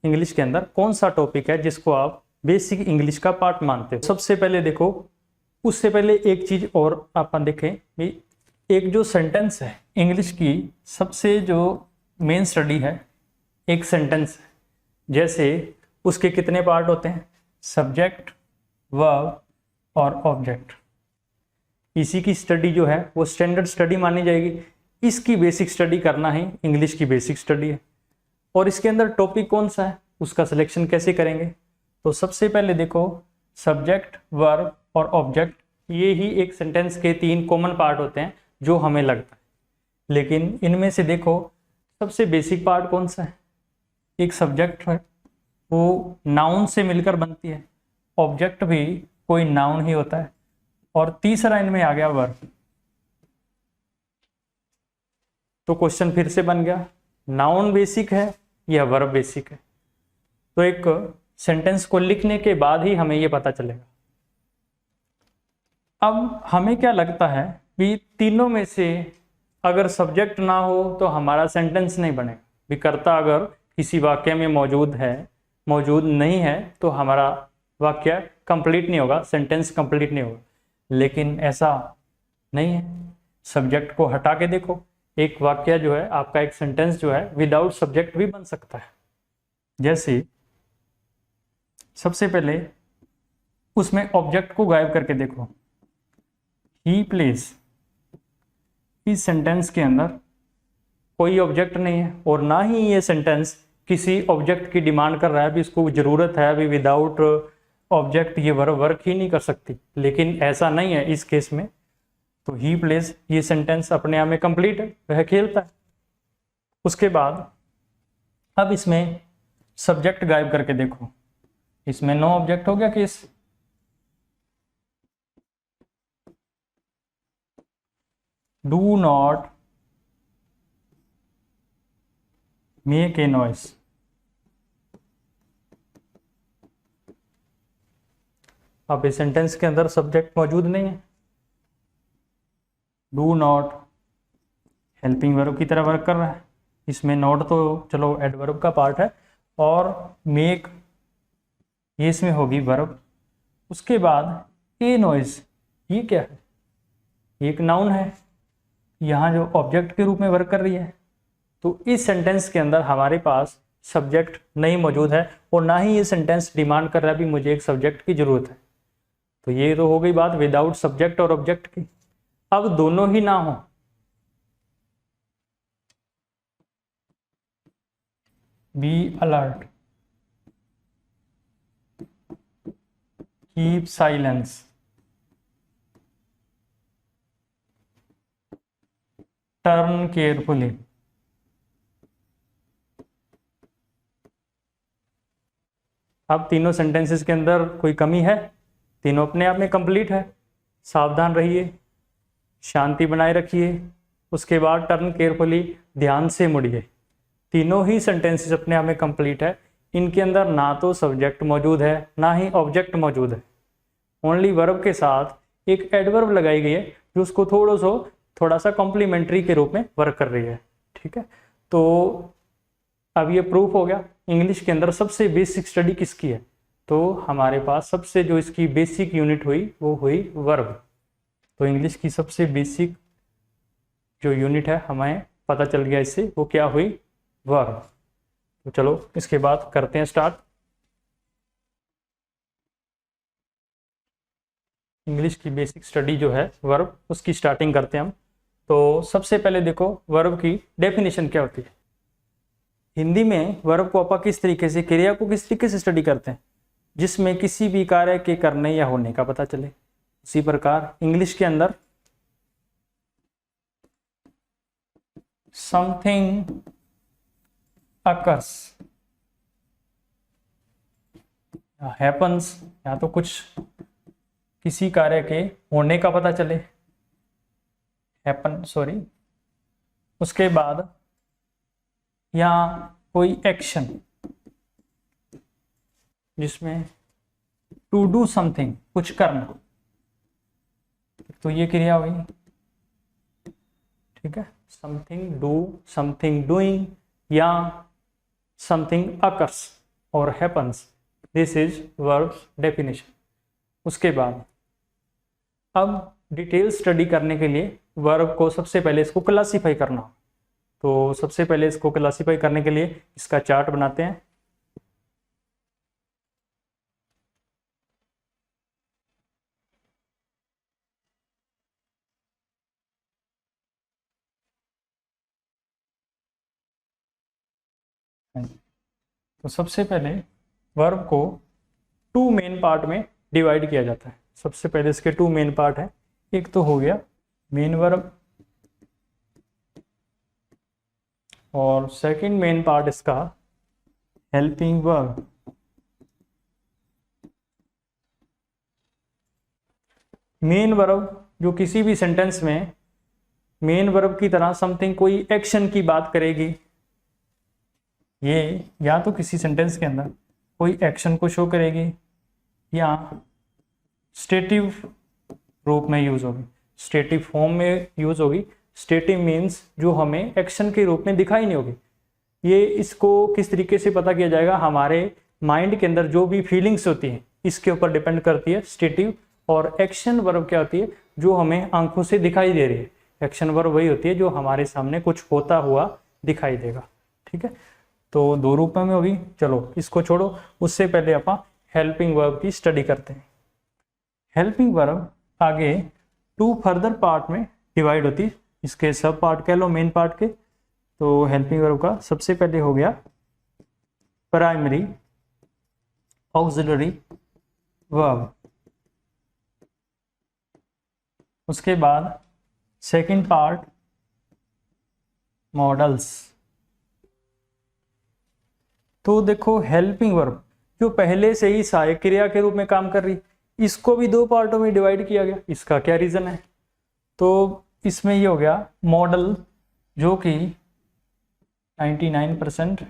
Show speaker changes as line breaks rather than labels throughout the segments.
English के अंदर कौन सा टॉपिक है जिसको आप बेसिक इंग्लिश का पार्ट मानते हो। सबसे पहले देखो, उससे पहले एक चीज और अपन देखें भी, एक जो सेंटेंस है इंग्लिश की सबसे जो मेन स्टडी है, एक सेंटेंस है, जैसे उसके कितने पार्ट होते हैं, सब्जेक्ट, वर्ब और ऑब्जेक्ट। इसी की स्टडी जो है वो स्टैंडर्ड स्टडी मानी जाएगी। इसकी बेसिक स्टडी करना ही इंग्लिश की बेसिक स्टडी है। और इसके अंदर टॉपिक कौन सा है, उसका सिलेक्शन कैसे करेंगे। तो सबसे पहले देखो, सब्जेक्ट, वर्ब और ऑब्जेक्ट, ये ही एक सेंटेंस के 3 कॉमन पार्ट होते हैं जो हमें लगता है। लेकिन इनमें से देखो सबसे बेसिक पार्ट कौन सा है, एक सब्जेक्ट है, वो नाउन से मिलकर बनती है, ऑब्जेक्ट भी कोई नाउन ही होता है, और तीसरा इनमें आ गया वर्ब। तो क्वेश्चन फिर से बन गया, नाउन बेसिक है या वर्ब बेसिक है। तो एक सेंटेंस को लिखने के बाद ही हमें ये पता चलेगा। अब हमें क्या लगता है कि तीनों में से अगर सब्जेक्ट ना हो तो हमारा सेंटेंस नहीं बनेगा। विकर्ता अगर किसी वाक्य में मौजूद नहीं है तो हमारा वाक्य कंप्लीट नहीं होगा, सेंटेंस कंप्लीट नहीं होगा। लेकिन ऐसा नहीं है। सब्जेक्ट को हटा के देखो, एक वाक्य जो है आपका, एक सेंटेंस जो है विदाउट सब्जेक्ट भी बन सकता है। जैसे सबसे पहले उसमें ऑब्जेक्ट को गायब करके देखो, ही प्लेस। इस सेंटेंस के अंदर कोई ऑब्जेक्ट नहीं है और ना ही ये सेंटेंस किसी ऑब्जेक्ट की डिमांड कर रहा है, अभी इसको जरूरत है, अभी विदाउट ऑब्जेक्ट ये वर्क ही नहीं कर सकती। लेकिन ऐसा नहीं है इस केस में। तो ही प्लेस, ये सेंटेंस अपने आप में कंप्लीट है, वह खेलता है। उसके बाद अब इसमें सब्जेक्ट गायब करके देखो, इसमें नो ऑब्जेक्ट हो गया case. Do not make a noise. अब इस सेंटेंस के अंदर सब्जेक्ट मौजूद नहीं है। डू नॉट हेल्पिंग वर्ब की तरह वर्क कर रहा है, इसमें नॉट तो चलो एडवर्ब का पार्ट है, और मेक ये इसमें होगी वर्ब। उसके बाद ए नॉइस, ये क्या है, एक नाउन है, यहाँ जो ऑब्जेक्ट के रूप में वर्क कर रही है। तो इस सेंटेंस के अंदर हमारे पास सब्जेक्ट नहीं मौजूद है और ना ही ये सेंटेंस डिमांड कर रहा है भी मुझे एक सब्जेक्ट की जरूरत है। तो ये तो हो गई बात विदाउट सब्जेक्ट और ऑब्जेक्ट की। अब दोनों ही ना हो, be alert, keep silence, turn carefully. अब तीनों सेंटेंसेस के अंदर कोई कमी है, तीनों अपने आप में कंप्लीट है। सावधान रहिए, शांति बनाए रखिए, उसके बाद टर्न केयरफुली, ध्यान से मुड़िए। तीनों ही सेंटेंसेस अपने आप में कंप्लीट है। इनके अंदर ना तो सब्जेक्ट मौजूद है ना ही ऑब्जेक्ट मौजूद है, ओनली वर्ब के साथ एक एडवर्ब लगाई गई है जो उसको थोड़ा सा कॉम्प्लीमेंट्री के रूप में वर्क कर रही है। ठीक है, तो अब ये प्रूफ हो गया इंग्लिश के अंदर सबसे बेसिक स्टडी किसकी है। तो हमारे पास सबसे जो इसकी बेसिक यूनिट हुई वो हुई वर्ब। तो इंग्लिश की सबसे बेसिक जो यूनिट है हमें पता चल गया इससे, वो क्या हुई, वर्ब। तो चलो इसके बाद करते हैं स्टार्ट इंग्लिश की बेसिक स्टडी जो है वर्ब, उसकी स्टार्टिंग करते हैं हम। तो सबसे पहले देखो वर्ब की डेफिनेशन क्या होती है। हिंदी में वर्ब को अपन किस तरीके से, क्रिया को किस तरीके से स्टडी करते हैं, जिसमें किसी भी कार्य के करने या होने का पता चले। उसी प्रकार इंग्लिश के अंदर समथिंग अकर्स, हैपन्स, या तो कुछ किसी कार्य के होने का पता चले, हैपन सॉरी, उसके बाद या कोई एक्शन जिसमें टू डू समथिंग, कुछ करना, तो ये क्रिया हुई। ठीक है, समथिंग डू, समथिंग डूइंग या समथिंग अकर्स, और happens, this is verbs definition. उसके बाद अब डिटेल स्टडी करने के लिए वर्ब को सबसे पहले इसको क्लासीफाई करना। तो सबसे पहले इसको क्लासीफाई करने के लिए इसका चार्ट बनाते हैं। तो सबसे पहले वर्ब को टू मेन पार्ट में डिवाइड किया जाता है। सबसे पहले इसके टू मेन पार्ट है। एक तो हो गया मेन वर्ब और सेकंड मेन पार्ट इसका हेल्पिंग वर्ब। मेन वर्ब जो किसी भी सेंटेंस में मेन वर्ब की तरह समथिंग कोई एक्शन की बात करेगी, ये या तो किसी सेंटेंस के अंदर कोई एक्शन को शो करेगी या स्टेटिव रूप में यूज होगी, स्टेटिव फॉर्म में यूज होगी। स्टेटिव मीन्स जो हमें एक्शन के रूप में दिखाई नहीं होगी। ये इसको किस तरीके से पता किया जाएगा, हमारे माइंड के अंदर जो भी फीलिंग्स होती हैं इसके ऊपर डिपेंड करती है स्टेटिव। और एक्शन वर्ब क्या होती है, जो हमें आंखों से दिखाई दे रही है। एक्शन वर्ब वही होती है जो हमारे सामने कुछ होता हुआ दिखाई देगा। ठीक है, तो दो रूप में होगी। चलो इसको छोड़ो, उससे पहले अपन हेल्पिंग वर्ब की स्टडी करते हैं। हेल्पिंग वर्ब आगे टू फर्दर पार्ट में डिवाइड होती है, इसके सब पार्ट कह लो मेन पार्ट के। तो हेल्पिंग वर्ब का सबसे पहले हो गया प्राइमरी ऑक्सिलरी वर्ब, उसके बाद सेकंड पार्ट मॉडल्स। तो देखो हेल्पिंग वर्ब जो पहले से ही सहायक क्रिया के रूप में काम कर रही, इसको भी दो पार्टों में डिवाइड किया गया। इसका क्या रीजन है, तो इसमें ये हो गया मॉडल जो कि 99%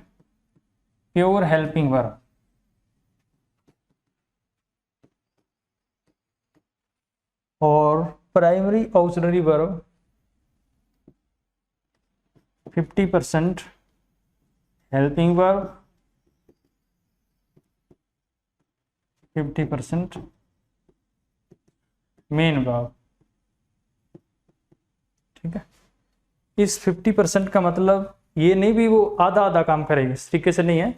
प्योर हेल्पिंग वर्ब, और primary auxiliary verb 50% helping verb, 50% main verb. ठीक है, इस 50% का मतलब ये नहीं भी वो आधा आधा काम करेगी, इस तरीके से नहीं है।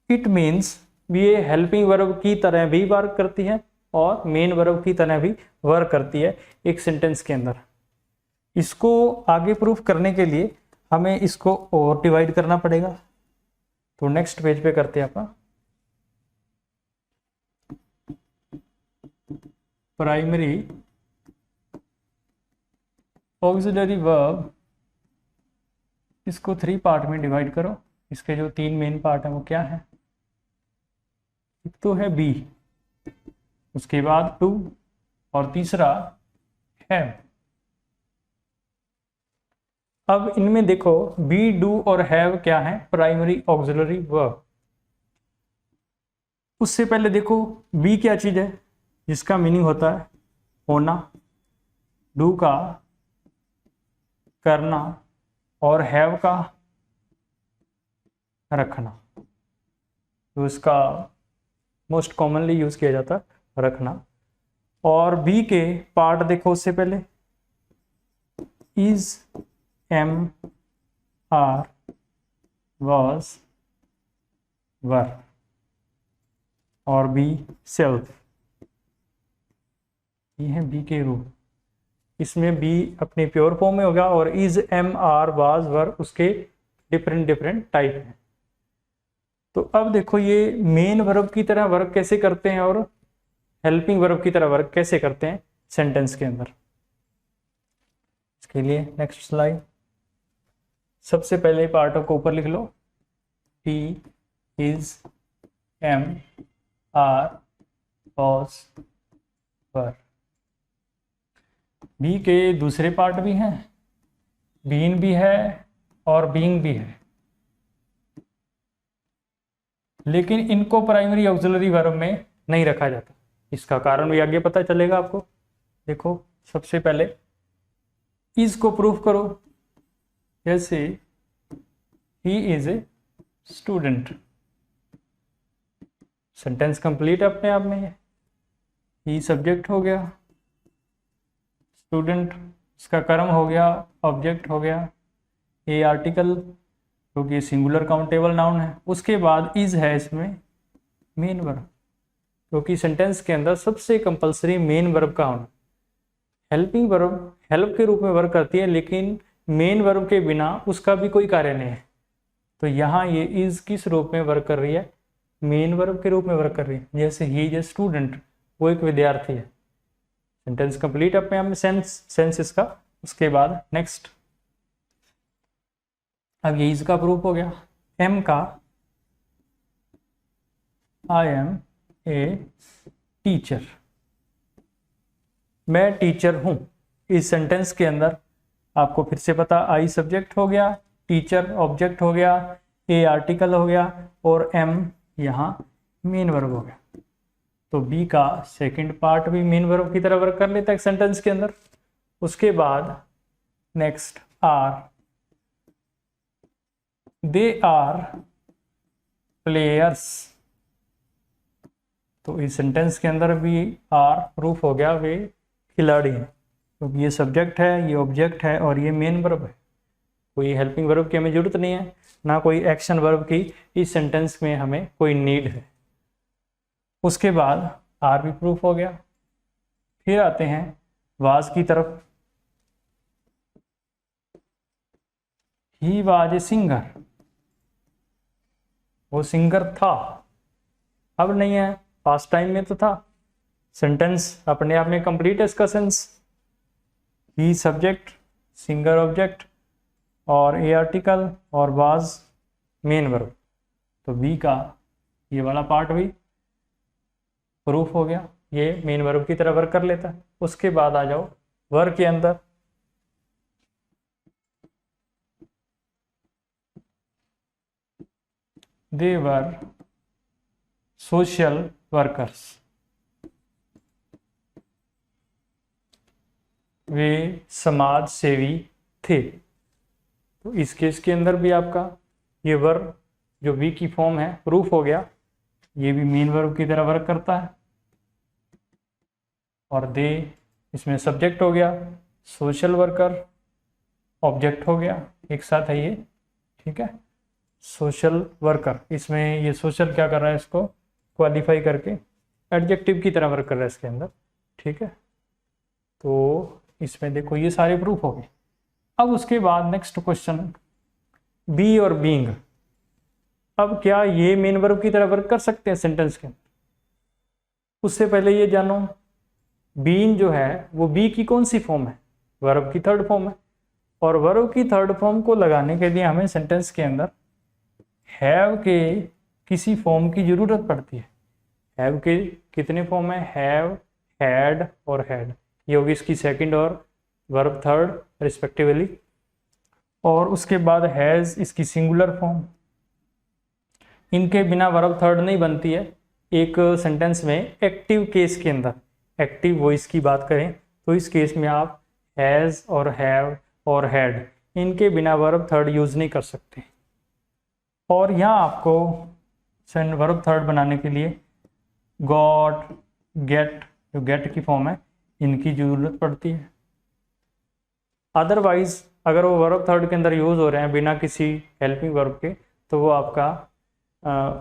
इट मीन्स ये हेल्पिंग वर्ब की तरह भी वर्क करती है और मेन वर्ब की तरह भी वर्क करती है एक सेंटेंस के अंदर। इसको आगे प्रूफ करने के लिए हमें इसको और डिवाइड करना पड़ेगा। तो नेक्स्ट पेज पे करते हैं अपन प्राइमरी ऑक्सिलरी वर्ब, इसको 3 पार्ट में डिवाइड करो। इसके जो 3 मेन पार्ट हैं वो क्या है, एक तो है बी, उसके बाद टू और तीसरा हैव। अब इनमें देखो बी, डू और हैव क्या है, प्राइमरी ऑक्सिलरी वर्ब। उससे पहले देखो बी क्या चीज है, जिसका मीनिंग होता है होना, डू का करना और हैव का रखना। तो इसका मोस्ट कॉमनली यूज किया जाता है रखना। और बी के पार्ट देखो, उससे पहले इज, एम, आर, वॉज, वर, और बी सेल्फ। ये है बी के रूप। इसमें बी अपनी प्योर फॉर्म में होगा और इज, एम, आर, वाज, वर उसके डिफरेंट डिफरेंट टाइप हैं। तो अब देखो ये मेन वर्ब की तरह वर्क कैसे करते हैं और हेल्पिंग वर्ब की तरह वर्क कैसे करते हैं सेंटेंस के अंदर। इसके लिए नेक्स्ट स्लाइड। सबसे पहले पार्टों को ऊपर लिख लो, he, is, am, are, was, were. Be के दूसरे पार्ट भी हैं, बीन भी है और बीइंग भी है, लेकिन इनको प्राइमरी ऑक्सिलरी वर्ब में नहीं रखा जाता। इसका कारण भी आगे पता चलेगा आपको। देखो सबसे पहले इज को प्रूफ करो, जैसे he is a student, sentence complete अपने आप में है। ही सब्जेक्ट हो गया, स्टूडेंट इसका कर्म हो गया, ऑब्जेक्ट हो गया, ए आर्टिकल क्योंकि सिंगुलर काउंटेबल नाउन है। उसके बाद इज है इसमें मेन वर्ब, क्योंकि सेंटेंस के अंदर सबसे कंपलसरी मेन वर्ब का होना। हेल्पिंग वर्ब हेल्प के रूप में वर्क करती है, लेकिन मेन वर्ब के बिना उसका भी कोई कार्य नहीं है। तो यहाँ ये इज किस रूप में वर्क कर रही है? मेन वर्ब के रूप में वर्क कर रही है। जैसे ही इज ए स्टूडेंट, वो एक विद्यार्थी है। सेंटेंस कंप्लीट अपने आप में, सेंस इसका। उसके बाद नेक्स्ट, अब ये इज का प्रूफ हो गया। एम का आई एम ए टीचर, मैं टीचर हूं। इस सेंटेंस के अंदर आपको फिर से पता, आई सब्जेक्ट हो गया, टीचर ऑब्जेक्ट हो गया, ए आर्टिकल हो गया और एम यहाँ मेन वर्ब हो गया। तो बी का सेकंड पार्ट भी मेन वर्ब की तरह वर्क कर लेता है सेंटेंस के अंदर। उसके बाद next, are, they are players. तो इस सेंटेंस के अंदर भी आर प्रूफ हो गया, वे खिलाड़ी हैं, क्योंकि ये सब्जेक्ट है, ये ऑब्जेक्ट है और ये मेन वर्ब है। कोई हेल्पिंग वर्ब की हमें जरूरत नहीं है, ना कोई एक्शन वर्ब की इस सेंटेंस में हमें कोई नीड है। उसके बाद आर भी प्रूफ हो गया। फिर आते हैं वाज की तरफ। ही वाज ए सिंगर, वो सिंगर था, अब नहीं है, पास्ट टाइम में तो था। सेंटेंस अपने आप में कंप्लीट है इसका सेंस। ही सब्जेक्ट, सिंगर ऑब्जेक्ट और ए आर्टिकल और वाज मेन वर्ब। तो बी का ये वाला पार्ट भी प्रूफ हो गया, ये मेन वर्ब की तरह वर्क कर लेता है। उसके बाद आ जाओ वर्ब के अंदर। दे वर सोशल वर्कर्स, वे समाज सेवी थे। तो इस केस के अंदर भी आपका ये वर्ब जो वी की फॉर्म है प्रूफ हो गया, ये भी मेन वर्ब की तरह वर्क करता है। और दे इसमें सब्जेक्ट हो गया, सोशल वर्कर ऑब्जेक्ट हो गया, एक साथ है ये, ठीक है। सोशल वर्कर, इसमें ये सोशल क्या कर रहा है, इसको क्वालिफाई करके एडजेक्टिव की तरह वर्क कर रहा है इसके अंदर, ठीक है। तो इसमें देखो ये सारे प्रूफ हो गए। अब उसके बाद नेक्स्ट क्वेश्चन, बी और बीइंग। अब क्या ये मेन वर्ब की तरह वर्क कर सकते हैं सेंटेंस के अंदर? उससे पहले ये जानो, बीइंग जो है वो बी की कौन सी फॉर्म है? वर्ब की थर्ड फॉर्म है। और वर्ब की थर्ड फॉर्म को लगाने के लिए हमें सेंटेंस के अंदर हैव के किसी फॉर्म की जरूरत पड़ती है। हैव के कितने फॉर्म है? हैव, हैड और हैड। ये होगी इसकी सेकंड और वर्ब थर्ड रिस्पेक्टिवली। और उसके बाद हैज़ इसकी सिंगुलर फॉर्म। इनके बिना वर्ब थर्ड नहीं बनती है। एक सेंटेंस में एक्टिव केस के अंदर, एक्टिव वॉइस की बात करें तो इस केस में आप हैज़ और हैव और हैड, इनके बिना वर्ब थर्ड यूज़ नहीं कर सकते। और यहाँ आपको वर्ब थर्ड बनाने के लिए गॉट, गेट, जो गेट की फॉर्म है, इनकी ज़रूरत पड़ती है। अदरवाइज अगर वो वर्ब थर्ड के अंदर यूज़ हो रहे हैं बिना किसी हेल्पिंग वर्ब के, तो वो आपका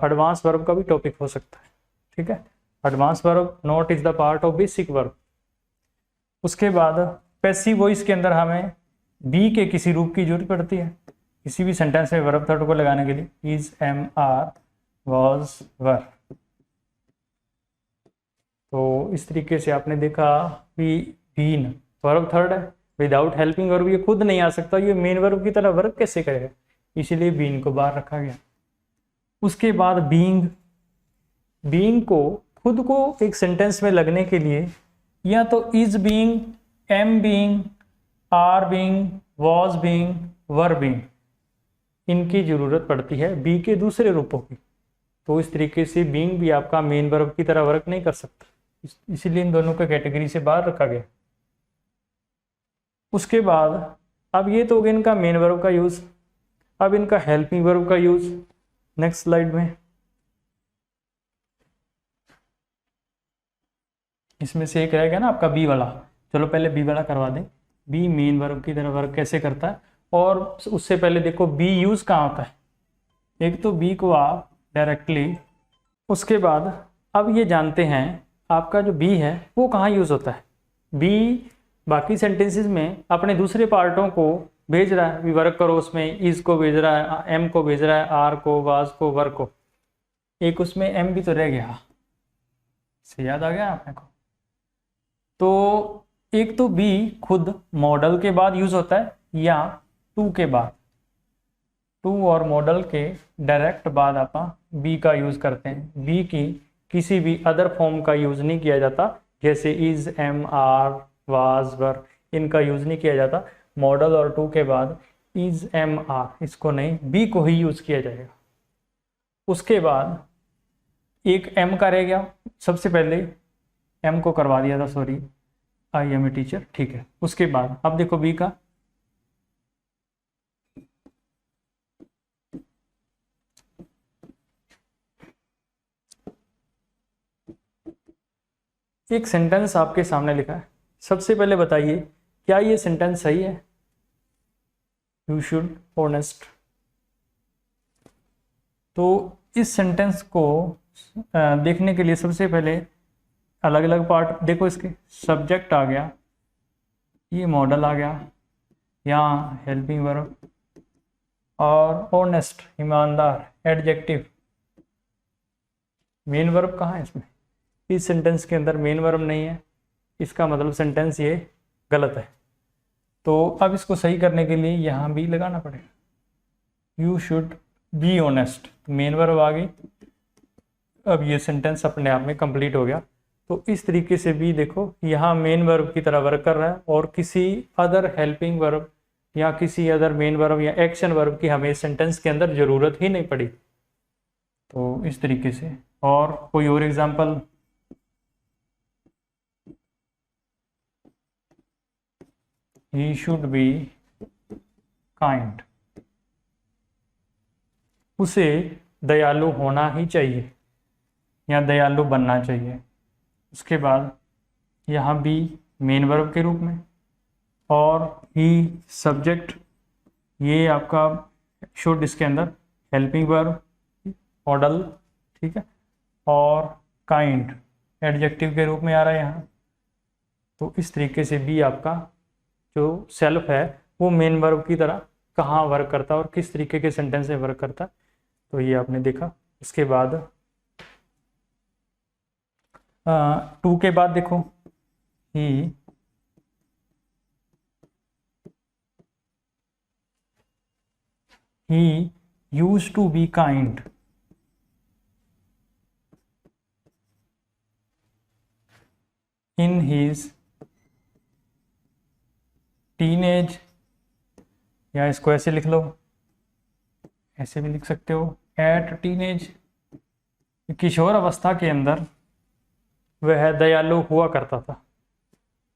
एडवांस वर्ब का भी टॉपिक हो सकता है, ठीक है। Advance verb not is the part of basic verb. उसके बाद पैसिव वॉइस के अंदर हमें बी के किसी रूप की जरूरत पड़ती है किसी भी सेंटेंस में वर्ब थर्ड को लगाने के लिए। इज, एम, आर, वॉज, वर। तो इस तरीके से आपने देखा कि बीन वर्ब थर्ड है, विदाउट हेल्पिंग वर्ब ये खुद नहीं आ सकता, ये मेन वर्ब की तरह वर्क कैसे करेगा, इसीलिए बीन को बाहर रखा गया। उसके बाद बीइंग, बीइंग को खुद को एक सेंटेंस में लगने के लिए या तो is being, am being, are being, was being, were being, इनकी जरूरत पड़ती है बी के दूसरे रूपों की। तो इस तरीके से बीइंग भी आपका मेन वर्ब की तरह वर्क नहीं कर सकता, इसीलिए इन दोनों को कैटेगरी से बाहर रखा गया। उसके बाद अब ये तो हो गया इनका मेन वर्ब का यूज, अब इनका हेल्पिंग वर्ब का यूज नेक्स्ट स्लाइड में। इसमें से एक रहेगा ना आपका बी वाला। चलो पहले बी वाला करवा दें। बी मेन वर्ब की तरह वर्क कैसे करता है, और उससे पहले देखो बी यूज कहाँ होता है। एक तो बी को आप डायरेक्टली, उसके बाद अब ये जानते हैं आपका जो बी है वो कहाँ यूज होता है। बी बाकी सेंटेंसेस में अपने दूसरे पार्टों को भेज रहा है, भी वर्क करो, उसमें इज को भेज रहा है, एम को भेज रहा है, आर को, वाज को, वर्क को। एक उसमें एम भी तो रह गया, से याद आ गया आपने को। तो एक तो बी खुद मॉडल के बाद यूज होता है या टू के बाद। टू और मॉडल के डायरेक्ट बाद आप बी का यूज करते हैं। बी की किसी भी अदर फॉर्म का यूज नहीं किया जाता, जैसे इज, एम, आर, वाज, वर, इनका यूज नहीं किया जाता। मॉडल और टू के बाद इज, एम, आर, इसको नहीं, बी को ही यूज किया जाएगा। उसके बाद एक एम का रह गया, सबसे पहले एम को करवा दिया था, sorry, I am a teacher, ठीक है। उसके बाद अब देखो बी का, एक सेंटेंस आपके सामने लिखा है। सबसे पहले बताइए क्या ये सेंटेंस सही है। You should honest. तो इस सेंटेंस को देखने के लिए सबसे पहले अलग अलग पार्ट देखो। इसके सब्जेक्ट आ गया, ये मॉडल आ गया, यहाँ हेल्पिंग वर्ब, और ऑनेस्ट ईमानदार एडजेक्टिव। मेन वर्ब कहाँ है इसमें? इस सेंटेंस के अंदर मेन वर्ब नहीं है, इसका मतलब सेंटेंस ये गलत है। तो अब इसको सही करने के लिए यहाँ भी लगाना पड़ेगा। You should be honest, main verb आ गई। अब ये सेंटेंस अपने आप में कंप्लीट हो गया। तो इस तरीके से भी देखो यहाँ मेन वर्ब की तरह वर्क कर रहा है, और किसी अदर हेल्पिंग वर्ब या किसी अदर मेन वर्ब या एक्शन वर्ब की हमें सेंटेंस के अंदर ज़रूरत ही नहीं पड़ी। तो इस तरीके से। और कोई और example? He should be kind, उसे दयालु होना ही चाहिए या दयालु बनना चाहिए। उसके बाद यहाँ भी मेन वर्ब के रूप में, और ही सब्जेक्ट, ये आपका शुड इसके अंदर हेल्पिंग वर्ब, मॉडल, ठीक है, और काइंड एडजेक्टिव के रूप में आ रहा है यहाँ। तो इस तरीके से भी आपका जो सेल्फ है वो मेन वर्ब की तरह कहाँ वर्क करता है और किस तरीके के सेंटेंस में वर्क करता है, तो ये आपने देखा। इसके बाद टू के बाद देखो he used to be kind in his teenage, या इसको ऐसे लिख लो, ऐसे भी लिख सकते हो, एट टीनेज, किशोर अवस्था के अंदर वह दयालु हुआ करता था।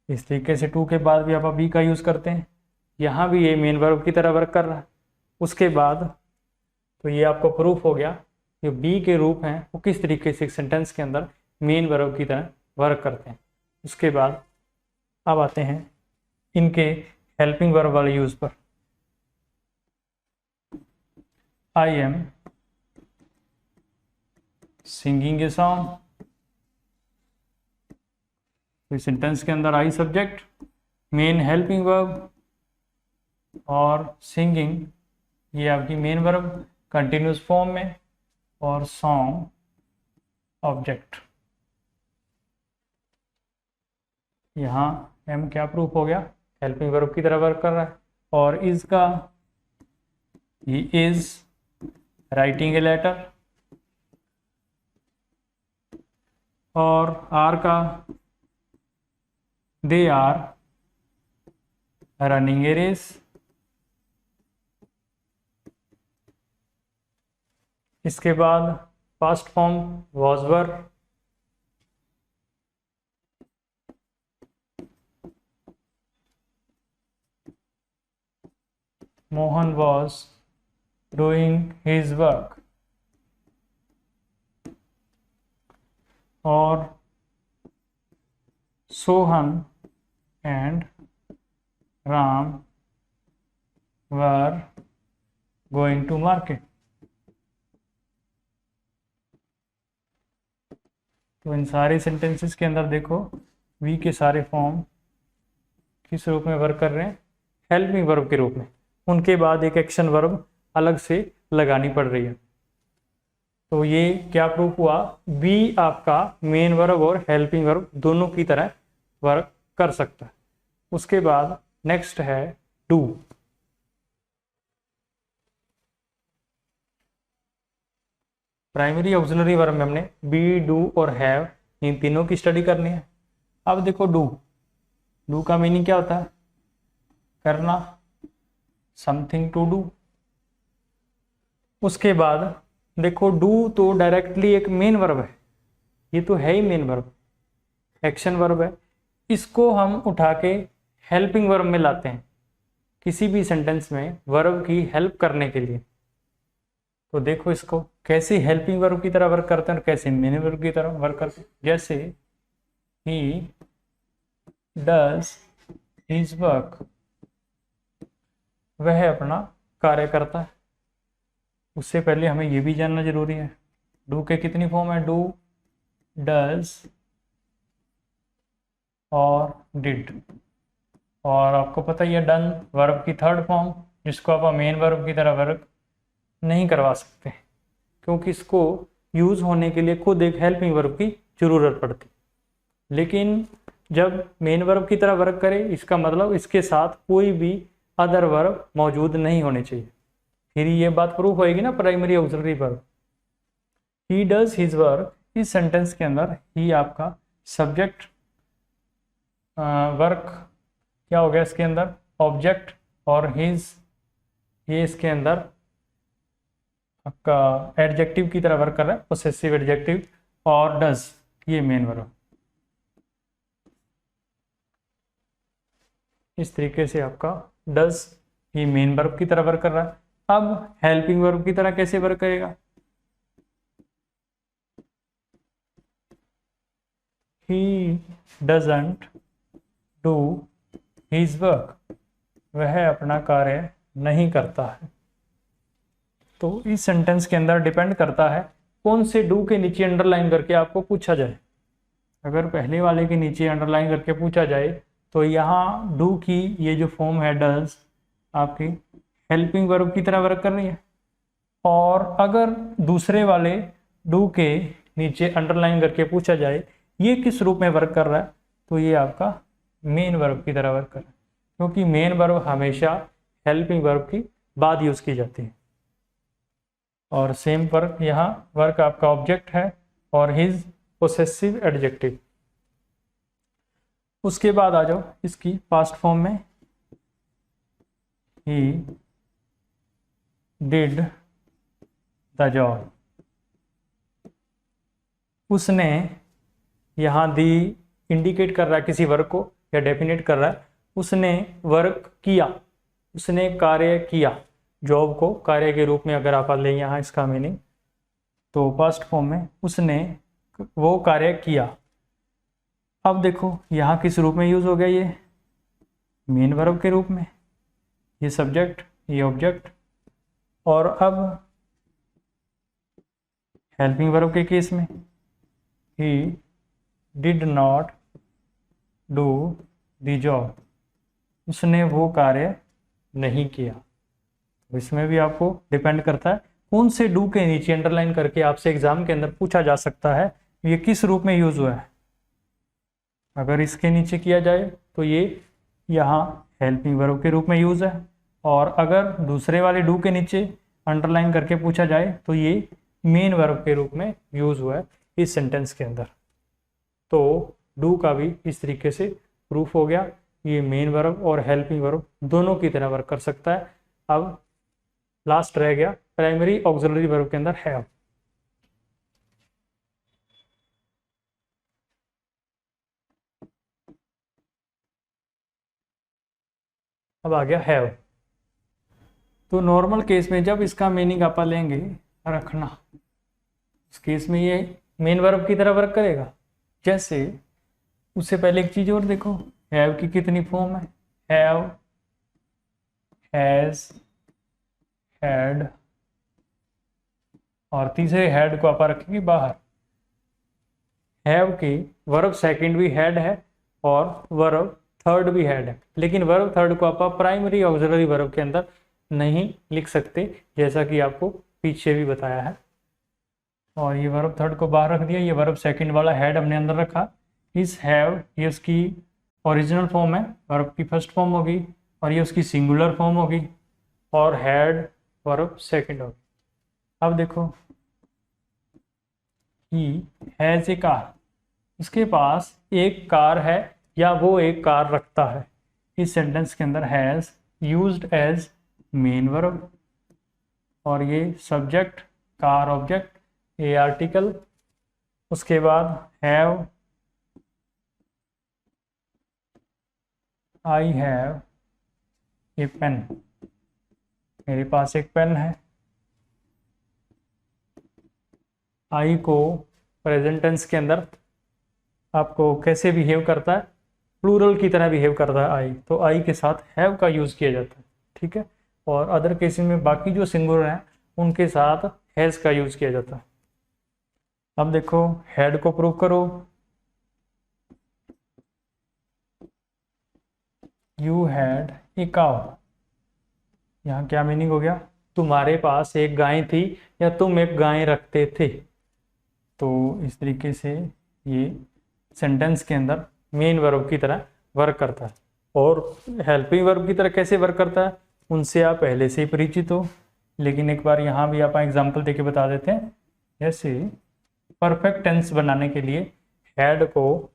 इस तरीके से टू के बाद भी आप बी का यूज़ करते हैं। यहाँ भी ये मेन वर्ब की तरह वर्क कर रहा है। उसके बाद तो ये आपको प्रूफ हो गया जो बी के रूप हैं वो किस तरीके से सेंटेंस के अंदर मेन वर्ब की तरह वर्क करते हैं। उसके बाद अब आते हैं इनके हेल्पिंग वर्ब वाले यूज पर। I am singing a song, तो सेंटेंस के अंदर I subject, main helping verb, और सिंगिंग ये आपकी मेन वर्ब कंटिन्यूस फॉर्म में, और सॉन्ग ऑब्जेक्ट। यहाँ एम क्या प्रूफ हो गया, हेल्पिंग वर्ब की तरह वर्क कर रहा है। और इज का ही इज राइटिंग ए लेटर, और आर का they are running a race. इसके बाद past form was were, Mohan was doing his work, और Sohan and Ram were going to market. तो इन सारे सेंटेंसेस के अंदर देखो वी के सारे फॉर्म किस रूप में वर्क कर रहे हैं, हेल्पिंग वर्ब के रूप में। उनके बाद एक एक्शन वर्ब अलग से लगानी पड़ रही है। तो ये क्या प्रूफ हुआ, बी आपका मेन वर्ब और हेल्पिंग वर्ब दोनों की तरह वर्क कर सकता है। उसके बाद नेक्स्ट है डू। प्राइमरी ऑक्सिलरी वर्ब में हमने बी, डू और हैव इन तीनों की स्टडी करनी है। अब देखो डू, डू का मीनिंग क्या होता है, करना, समथिंग टू डू। उसके बाद देखो डू तो डायरेक्टली एक मेन वर्ब है, ये तो है ही मेन वर्ब, एक्शन वर्ब है। इसको हम उठा के हेल्पिंग वर्ब में लाते हैं किसी भी सेंटेंस में वर्ब की हेल्प करने के लिए। तो देखो इसको कैसे हेल्पिंग वर्ब की तरह वर्क करते हैं और कैसे मेन वर्ब की तरह वर्क करते हैं। जैसे ही डज हिज वर्क, वह अपना कार्य करता है। उससे पहले हमें यह भी जानना जरूरी है डू के कितनी फॉर्म है, डू, डज और डिड। और आपको पता ही है डन वर्ब की थर्ड फॉर्म, जिसको आप मेन वर्ब की तरह वर्क नहीं करवा सकते क्योंकि इसको यूज होने के लिए खुद एक हेल्पिंग वर्ब की जरूरत पड़ती। लेकिन जब मेन वर्ब की तरह वर्क करे इसका मतलब इसके साथ कोई भी अदर वर्ब मौजूद नहीं होने चाहिए, फिर ये बात प्रूफ होएगी ना primary auxiliary verb. He does his work, इस सेंटेंस के अंदर ही आपका सब्जेक्ट वर्क क्या हो गया, इसके अंदर ऑब्जेक्ट, और हिज ये इसके अंदर आपका एडजेक्टिव की तरह वर्क कर रहा है, पोसेसिव एडजेक्टिव, और डज ये मेन वर्ब। इस तरीके से आपका डज ये मेन वर्ब की तरह वर्क कर रहा है। अब हेल्पिंग वर्ब की तरह कैसे वर्क करेगा, he doesn't do his work, वह अपना कार्य नहीं करता है। तो इस सेंटेंस के अंदर डिपेंड करता है कौन से डू के नीचे अंडरलाइन करके आपको पूछा जाए। अगर पहले वाले के नीचे अंडरलाइन करके पूछा जाए तो यहाँ डू की ये जो फॉर्म है डज आपकी हेल्पिंग वर्ब की तरह वर्क कर रही है। और अगर दूसरे वाले डू के नीचे अंडरलाइन करके पूछा जाए ये किस रूप में वर्क कर रहा है, तो ये आपका मेन वर्ब की तरह वर्क कर रहा है, क्योंकि मेन वर्ब हमेशा हेल्पिंग वर्ब की बाद यूज की जाती है। और सेम वर्क यहाँ वर्क आपका ऑब्जेक्ट है और हिज पोसेसिव एडजेक्टिव। उसके बाद आ जाओ इसकी पास्ट फॉर्म में, ही डिड द जॉब, उसने, यहाँ दी इंडिकेट कर रहा है किसी वर्क को या डेफिनेट कर रहा है, उसने वर्क किया, उसने कार्य किया। जॉब को कार्य के रूप में अगर आप लें यहाँ इसका मीनिंग, तो पास्ट फॉर्म में उसने वो कार्य किया। अब देखो यहाँ किस रूप में यूज हो गया, ये मेन वर्ब के रूप में, ये सब्जेक्ट, ये ऑब्जेक्ट। और अब हेल्पिंग वर्ब के केस में he did not do the job, उसने वो कार्य नहीं किया। इसमें भी आपको डिपेंड करता है कौन से डू के नीचे अंडरलाइन करके आपसे एग्जाम के अंदर पूछा जा सकता है ये किस रूप में यूज हुआ है। अगर इसके नीचे किया जाए तो ये यहाँ हेल्पिंग वर्ब के रूप में यूज है, और अगर दूसरे वाले डू के नीचे अंडरलाइन करके पूछा जाए तो ये मेन वर्ब के रूप में यूज हुआ है इस सेंटेंस के अंदर। तो डू का भी इस तरीके से प्रूफ हो गया, ये मेन वर्ब और हेल्पिंग वर्ब दोनों की तरह वर्क कर सकता है। अब लास्ट रह गया प्राइमरी ऑक्सिलरी वर्ब के अंदर हैव। अब आ गया हैव। तो नॉर्मल केस में जब इसका मीनिंग आप लेंगे रखना, इस केस में ये मेन वर्ब की तरह वर्क करेगा। जैसे उससे पहले एक चीज और देखो, हैव की कितनी फॉर्म है, हैव, हैज, हैड, और तीसरे हैड को आप रखेंगे बाहर। हैव की वर्ब सेकंड भी हैड है और वर्ब थर्ड भी हैड है, लेकिन वर्ब थर्ड को आप प्राइमरी ऑक्सिलरी वर्ब के अंदर नहीं लिख सकते, जैसा कि आपको पीछे भी बताया है। और ये वर्ब थर्ड को बाहर रख दिया, ये वर्ब सेकंड वाला हैड हमने अंदर रखा। इस हैव ये उसकी ओरिजिनल फॉर्म है, वर्ब की फर्स्ट फॉर्म होगी, और ये उसकी सिंगुलर फॉर्म होगी, और हैड वर्ब सेकंड होगी। अब देखो, ही हैज ए कार, उसके पास एक कार है या वो एक कार रखता है। इस सेंटेंस के अंदर has used as main verb, और ये subject, car object, a article, उसके बाद have, I have a pen, मेरे पास एक पेन है। आई को प्रेजेंट टेंस के अंदर आपको कैसे बिहेव करता है, प्लूरल की तरह बिहेव करता है आई, तो आई के साथ हैव का यूज़ किया जाता है, ठीक है। और अदर केसेस में बाकी जो सिंगुलर हैं उनके साथ हैज़ का यूज़ किया जाता है। अब देखो, हैड को प्रूव करो। यू हैड ए काउ, यहाँ क्या मीनिंग हो गया, तुम्हारे पास एक गाय थी या तुम एक गाय रखते थे। तो इस तरीके से ये सेंटेंस के अंदर मेन वर्ब की तरह वर्क करता है। और हेल्पिंग वर्ब की तरह कैसे वर्क करता है, उनसे आप पहले से ही परिचित हो, लेकिन एक बार यहाँ भी आप एग्जाम्पल देके बता देते हैं। जैसे परफेक्ट टेंस बनाने के लिए हैड को,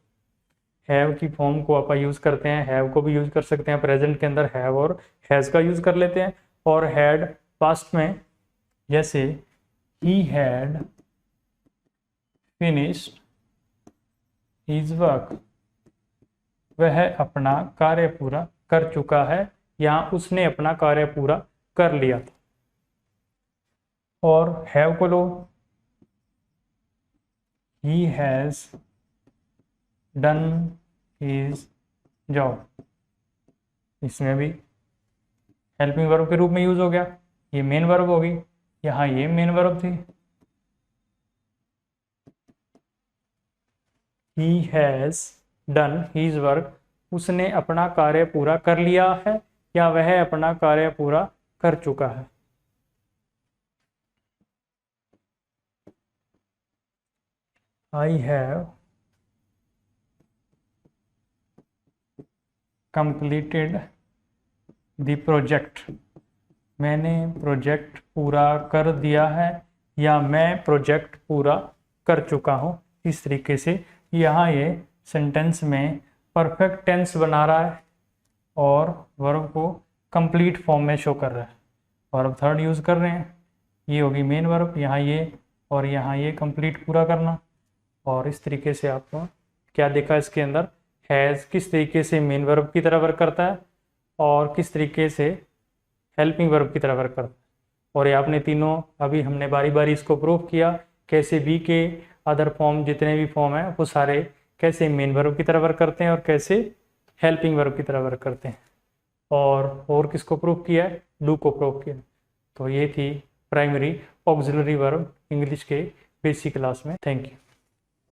हैव की फॉर्म को आप यूज़ करते हैं, हैव को भी यूज़ कर सकते हैं, प्रेजेंट के अंदर हैव और हैज़ का यूज़ कर लेते हैं। और हैड पास्ट में, जैसे he had finished his work, वह अपना कार्य पूरा कर चुका है, या उसने अपना कार्य पूरा कर लिया था। और हैव को लो, he has done his job, इसमें भी हेल्पिंग वर्ब के रूप में यूज हो गया, ये मेन वर्ब होगी, यहाँ ये मेन वर्ब थी। ही हैज डन हिज वर्क, उसने अपना कार्य पूरा कर लिया है या वह अपना कार्य पूरा कर चुका है। I have completed the project, मैंने प्रोजेक्ट पूरा कर दिया है या मैं प्रोजेक्ट पूरा कर चुका हूँ। इस तरीके से यहाँ ये सेंटेंस में परफेक्ट टेंस बना रहा है और वर्ब को कंप्लीट फॉर्म में शो कर रहा है। वर्ब थर्ड यूज़ कर रहे हैं, ये होगी मेन वर्ब, यहाँ ये और यहाँ ये कंप्लीट पूरा करना। और इस तरीके से आपको क्या देखा इसके अंदर, हैज़ किस तरीके से मेन वर्ब की तरह वर्क करता है और किस तरीके से हेल्पिंग वर्ब की तरह वर्क करता है। और ये आपने तीनों अभी हमने बारी बारी इसको प्रूव किया, कैसे बी के अदर फॉर्म जितने भी फॉर्म हैं वो सारे कैसे मेन वर्ब की तरह वर्क करते हैं और कैसे हेल्पिंग वर्ब की तरह वर्क करते हैं। और किसको प्रूव किया है, डू को प्रूव किया। तो ये थी प्राइमरी ऑक्सिलरी वर्ब इंग्लिश के बेसिक क्लास में। Thank you.